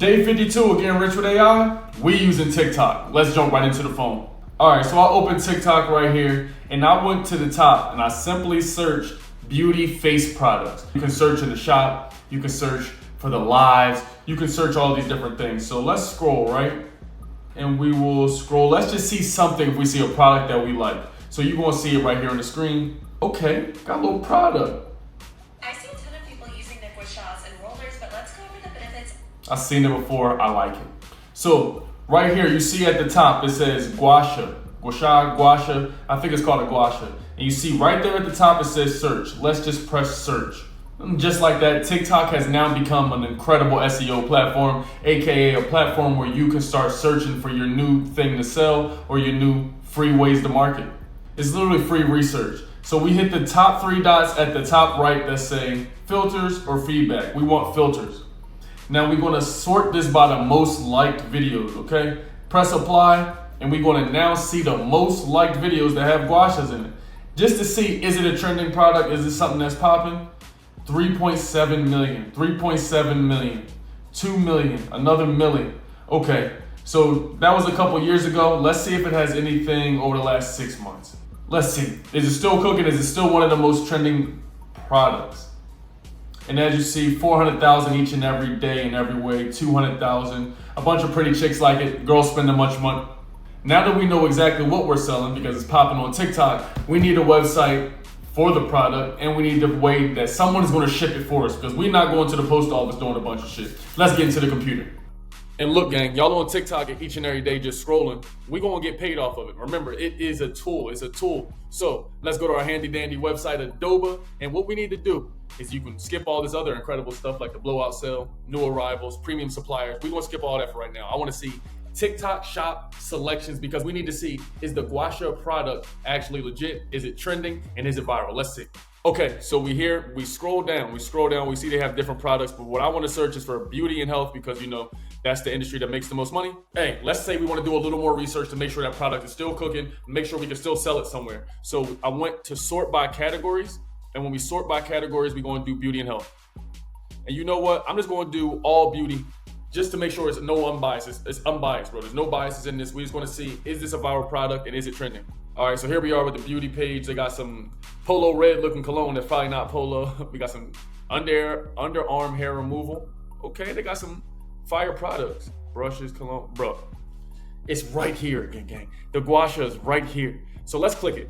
Day 52, again, Rich with AI. We using TikTok. Let's jump right into the phone. All right, so I opened TikTok right here, and I went to the top, and I simply searched beauty face products. You can search in the shop, you can search for the lives, you can search all these different things. So let's scroll, right? And we will scroll. Let's just see something if we see a product that we like. So you're gonna see it right here on the screen. Okay, got a little product. I see a ton of people using the gua sha and rollers, but let's go over the benefits. I've seen it before, I like it. So right here, you see at the top, it says gua sha, I think it's called a gua sha. And you see right there at the top, it says search. Let's just press search. And just like that, TikTok has now become an incredible SEO platform, AKA a platform where you can start searching for your new thing to sell or your new free ways to market. It's literally free research. So we hit the top 3 dots at the top right that say filters or feedback. We want filters. Now we're gonna sort this by the most liked videos, okay? Press apply, and we're gonna now see the most liked videos that have gua shas in it. Just to see, is it a trending product? Is it something that's popping? 3.7 million, 3.7 million, 2 million, another million. Okay, so that was a couple years ago. Let's see if it has anything over the last 6 months. Let's see, is it still cooking? Is it still one of the most trending products? And as you see, 400,000 each and every day in every way, 200,000. A bunch of pretty chicks like it, girls spending much money. Now that we know exactly what we're selling because it's popping on TikTok, we need a website for the product, and we need the way that someone is going to ship it for us because we're not going to the post office doing a bunch of shit. Let's get into the computer. And look, gang, y'all on TikTok each and every day just scrolling. We're going to get paid off of it. Remember, it is a tool. It's a tool. So let's go to our handy dandy website of doba. And what we need to do is you can skip all this other incredible stuff like the blowout sale, new arrivals, premium suppliers. We're going to skip all that for right now. I want to see TikTok shop selections because we need to see, is the gua sha product actually legit? Is it trending? And is it viral? Let's see. Okay, so we scroll down, we see they have different products, but what I want to search is for beauty and health because you know that's the industry that makes the most money. Hey, let's say we want to do a little more research to make sure that product is still cooking, make sure we can still sell it somewhere. So I went to sort by categories, and when we sort by categories, we're going to do beauty and health. And you know what? I'm just going to do all beauty just to make sure it's no unbiased. It's unbiased, bro. There's no biases in this. We just want to see, is this a viral product and is it trending? All right, so here we are with the beauty page. They got some Polo red looking cologne that's probably not Polo. We got some underarm hair removal. Okay, they got some fire products. Brushes, cologne, bro. It's right here, gang. The gua sha is right here. So let's click it.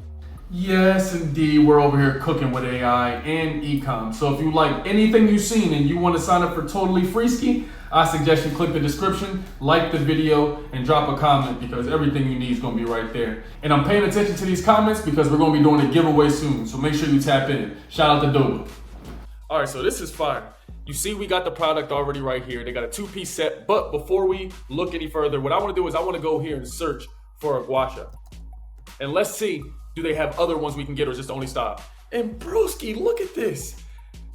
Yes, indeed, we're over here cooking with AI and ecom. So if you like anything you've seen and you want to sign up for totally free ski, I suggest you click the description, like the video, and drop a comment because everything you need is going to be right there. And I'm paying attention to these comments because we're going to be doing a giveaway soon. So make sure you tap in. Shout out to doba. All right, so this is fire. You see we got the product already right here. They got a 2-piece set. But before we look any further, what I want to do is I want to go here and search for a gua sha. And let's see, do they have other ones we can get or just only stop? And broski, look at this.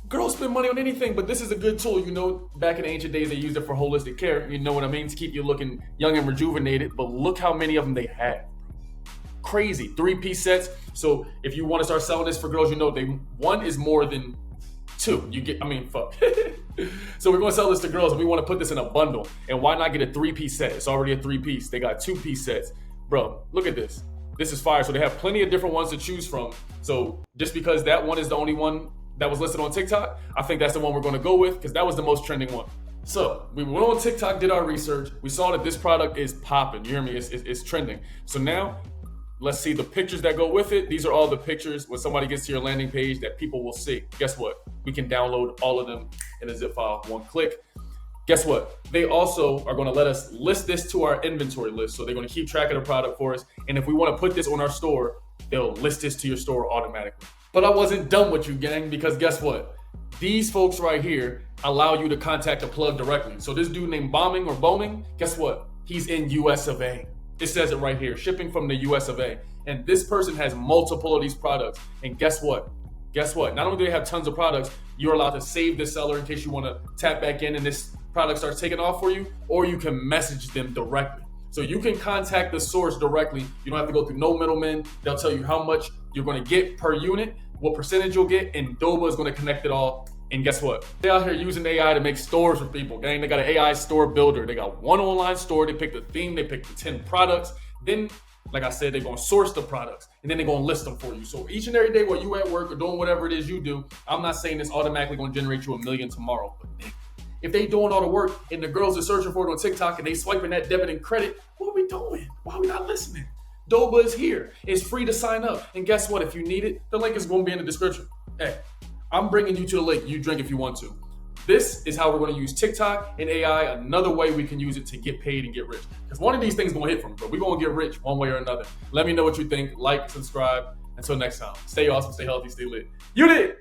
Girls spend money on anything, but this is a good tool. You know, back in ancient days, they used it for holistic care. You know what I mean? To keep you looking young and rejuvenated. But look how many of them they have. Crazy. 3-piece sets. So if you want to start selling this for girls, you know, one is more than 2. Fuck. So we're going to sell this to girls, and we want to put this in a bundle. And why not get a 3-piece set? It's already a 3-piece. They got 2-piece sets. Bro, look at this. This is fire. So they have plenty of different ones to choose from. So just because that one is the only one that was listed on TikTok, I think that's the one we're going to go with because that was the most trending one. So we went on TikTok, did our research. We saw that this product is popping. You hear me? It's trending. So now let's see the pictures that go with it. These are all the pictures when somebody gets to your landing page that people will see. Guess what? We can download all of them in a zip file, one click. Guess what? They also are going to let us list this to our inventory list. So they're going to keep track of the product for us. And if we want to put this on our store, they'll list this to your store automatically. But I wasn't done with you, gang, because guess what? These folks right here allow you to contact the plug directly. So this dude named Bombing, guess what? He's in US of A. It says it right here, shipping from the US of A. And this person has multiple of these products. And guess what? Not only do they have tons of products, you're allowed to save the seller in case you want to tap back in and this product starts taking off for you, or you can message them directly. So you can contact the source directly. You don't have to go through no middlemen. They'll tell you how much you're going to get per unit, what percentage you'll get, and doba is going to connect it all And guess what? They out here using AI to make stores for people, gang. They got an AI store builder. They got one online store. They picked the theme. They picked the 10 products. Then, like I said, they're going to source the products. And then they're going to list them for you. So each and every day while you at work or doing whatever it is you do, I'm not saying it's automatically going to generate you $1 million tomorrow. But if they doing all the work and the girls are searching for it on TikTok and they swiping that debit and credit, what are we doing? Why are we not listening? Doba is here. It's free to sign up. And guess what? If you need it, the link is going to be in the description. Hey, I'm bringing you to the link. You drink if you want to. This is how we're going to use TikTok and AI, another way we can use it to get paid and get rich. Because one of these things is going to hit from, but we're going to get rich one way or another. Let me know what you think. Like, subscribe. Until next time, stay awesome, stay healthy, stay lit. You did!